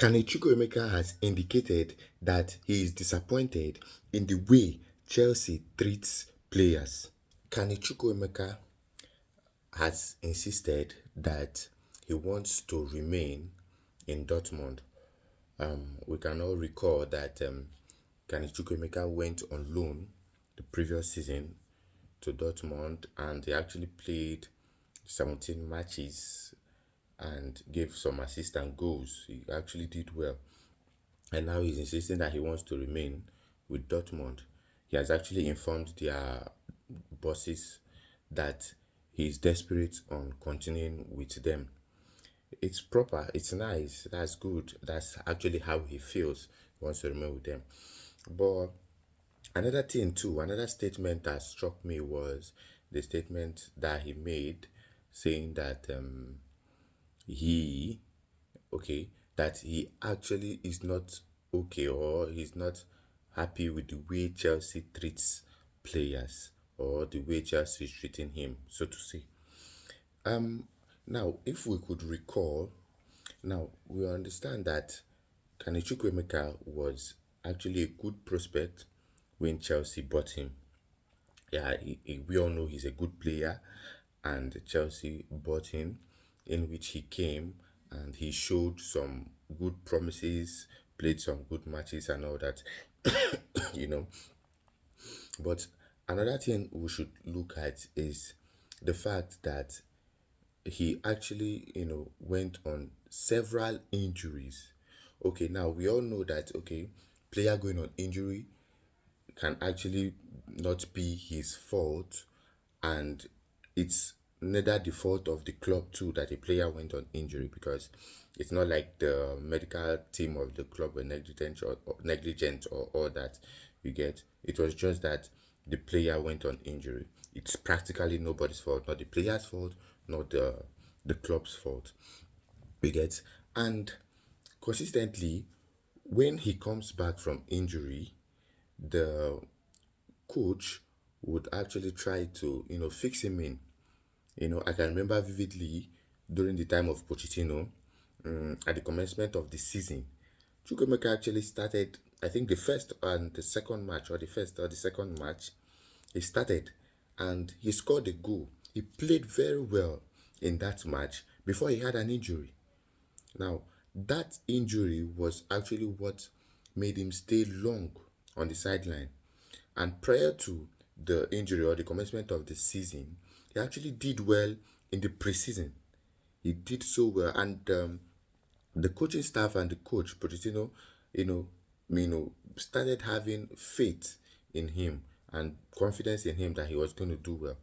Carney Chukwuemeka has indicated that he is disappointed in the way Chelsea treats players. Carney Chukwuemeka has insisted that he wants to remain in Dortmund. We can all recall that Carney Chukwuemeka went on loan the previous season to Dortmund, and he actually played 17 matches and gave some assist and goals. He actually did well. And now he's insisting that he wants to remain with Dortmund. He has actually informed their bosses that he's desperate on continuing with them. It's proper, it's nice, that's good. That's actually how he feels. He wants to remain with them. But another thing too, another statement that struck me was the statement that he made saying that he that he actually is not okay, or he's not happy with the way Chelsea treats players, or the way Chelsea is treating him, so to say. Now, if we could recall, now we understand that Carney Chukwuemeka was actually a good prospect when Chelsea bought him. Yeah, we all know he's a good player, and Chelsea bought him, in which he came and he showed some good promises, played some good matches and all that, you know. But another thing we should look at is the fact that he actually, went on several injuries. Okay, now we all know that, player going on injury can actually not be his fault, and it's neither the fault of the club too that a player went on injury, because it's not like the medical team of the club were negligent or all that. You get, it was just that the player went on injury. It's practically nobody's fault, not the player's fault, not the club's fault. You get, and consistently, when he comes back from injury, the coach would actually try to fix him in. I can remember vividly during the time of Pochettino, at the commencement of the season, Chukwuemeka actually started, I think, the first and the second match, or the first or the second match. He started and he scored a goal. He played very well in that match before he had an injury. Now, that injury was actually what made him stay long on the sideline. And prior to the injury or the commencement of the season, he actually did well in the preseason. He did so well, and the coaching staff and the coach Pochettino, started having faith in him and confidence in him that he was going to do well,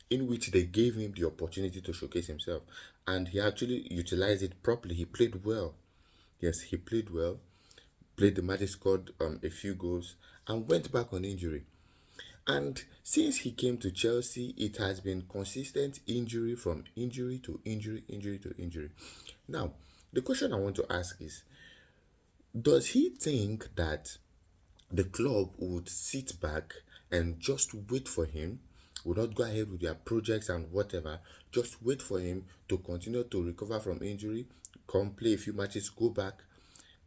in which they gave him the opportunity to showcase himself, and he actually utilized it properly. He played well. Yes, he played well. Played the match, scored a few goals, and went back on injury. And since he came to Chelsea, it has been consistent injury from injury to injury, injury to injury. Now, the question I want to ask is, does he think that the club would sit back and just wait for him, would not go ahead with their projects and whatever, just wait for him to continue to recover from injury, come play a few matches, go back,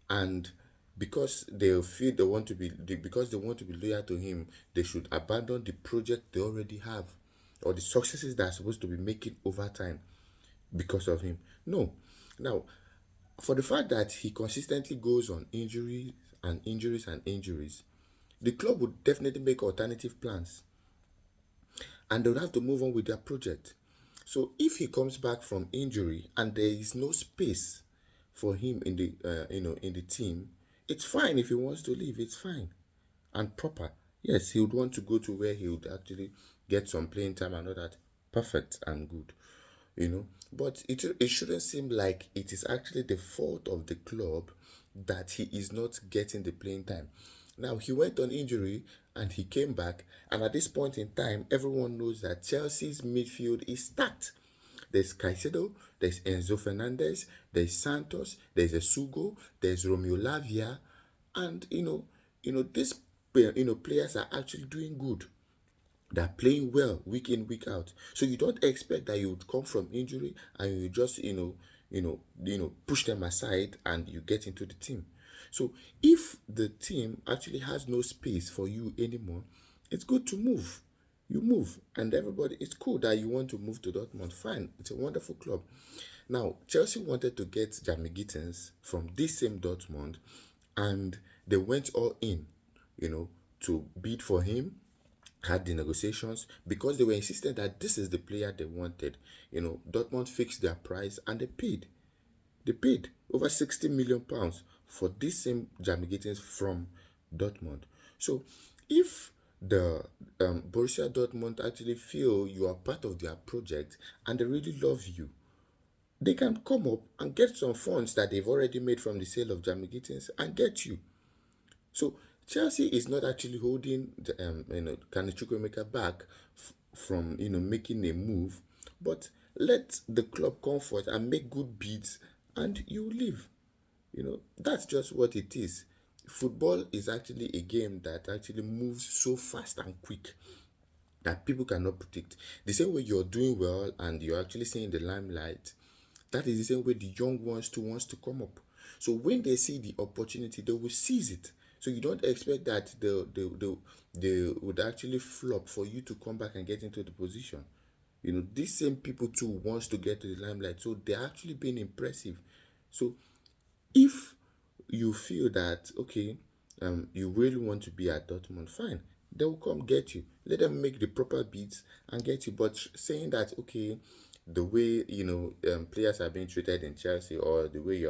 and because they feel because they want to be loyal to him, they should abandon the project they already have, or the successes they are supposed to be making over time because of him? No. Now, for the fact that he consistently goes on injuries and injuries and injuries, the club would definitely make alternative plans, and they would have to move on with their project. So if he comes back from injury and there is no space for him in the in the team, it's fine. If he wants to leave, it's fine and proper. Yes, he would want to go to where he would actually get some playing time and all that. Perfect and good, But it shouldn't seem like it is actually the fault of the club that he is not getting the playing time. Now, he went on injury and he came back, and at this point in time, everyone knows that Chelsea's midfield is stacked. There's Caicedo, there's Enzo Fernandez, there's Santos, there's Esugo, there's Romeo Lavia, and these players are actually doing good. They're playing well week in, week out. So you don't expect that you would come from injury and you just push them aside and you get into the team. So if the team actually has no space for you anymore, it's good to move. You move, and everybody, it's cool that you want to move to Dortmund. Fine, it's a wonderful club. Now, Chelsea wanted to get Jamie Gittins from this same Dortmund, and they went all in, to bid for him, had the negotiations because they were insistent that this is the player they wanted. Dortmund fixed their price and they paid. They paid over £60 million for this same Jamie Gittins from Dortmund. So, if the Borussia Dortmund actually feel you are part of their project and they really love you, they can come up and get some funds that they've already made from the sale of Jamie Gittins and get you. So Chelsea is not actually holding Carney Chukwuemeka back from making a move, but let the club comfort and make good bids, and you leave. That's just what it is. Football is actually a game that actually moves so fast and quick that people cannot predict. The same way you're doing well and you're actually seeing the limelight, that is the same way the young ones too wants to come up. So when they see the opportunity, they will seize it. So you don't expect that they would actually flop for you to come back and get into the position. These same people too wants to get to the limelight. So they're actually being impressive. So if you feel that okay, you really want to be at Dortmund, fine, they will come get you. Let them make the proper bids and get you. But saying that okay, the way players are being treated in Chelsea or the way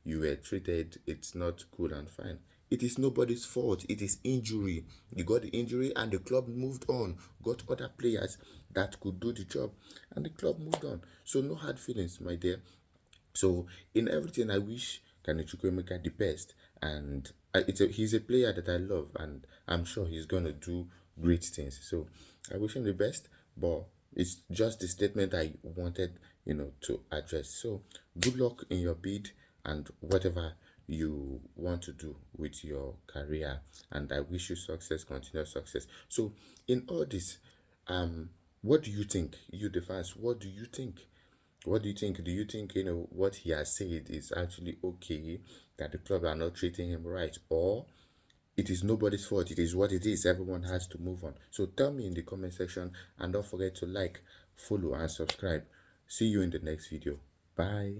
you were treated, it's not cool and fine. It is nobody's fault. It is injury. You got the injury and the club moved on, got other players that could do the job, and the club moved on. So no hard feelings, my dear. So in everything, I wish Carney Chukwuemeka the best, and he's a player that I love, and I'm sure he's gonna do great things. So I wish him the best, but it's just the statement I wanted, to address. So good luck in your bid and whatever you want to do with your career, and I wish you success, continuous success. So in all this, what do you think, you the fans? What do you think? What do you think? Do you think what he has said is actually okay, that the club are not treating him right, or it is nobody's fault? It is what it is. Everyone has to move on. So tell me in the comment section, and don't forget to like, follow, and subscribe. See you in the next video. Bye.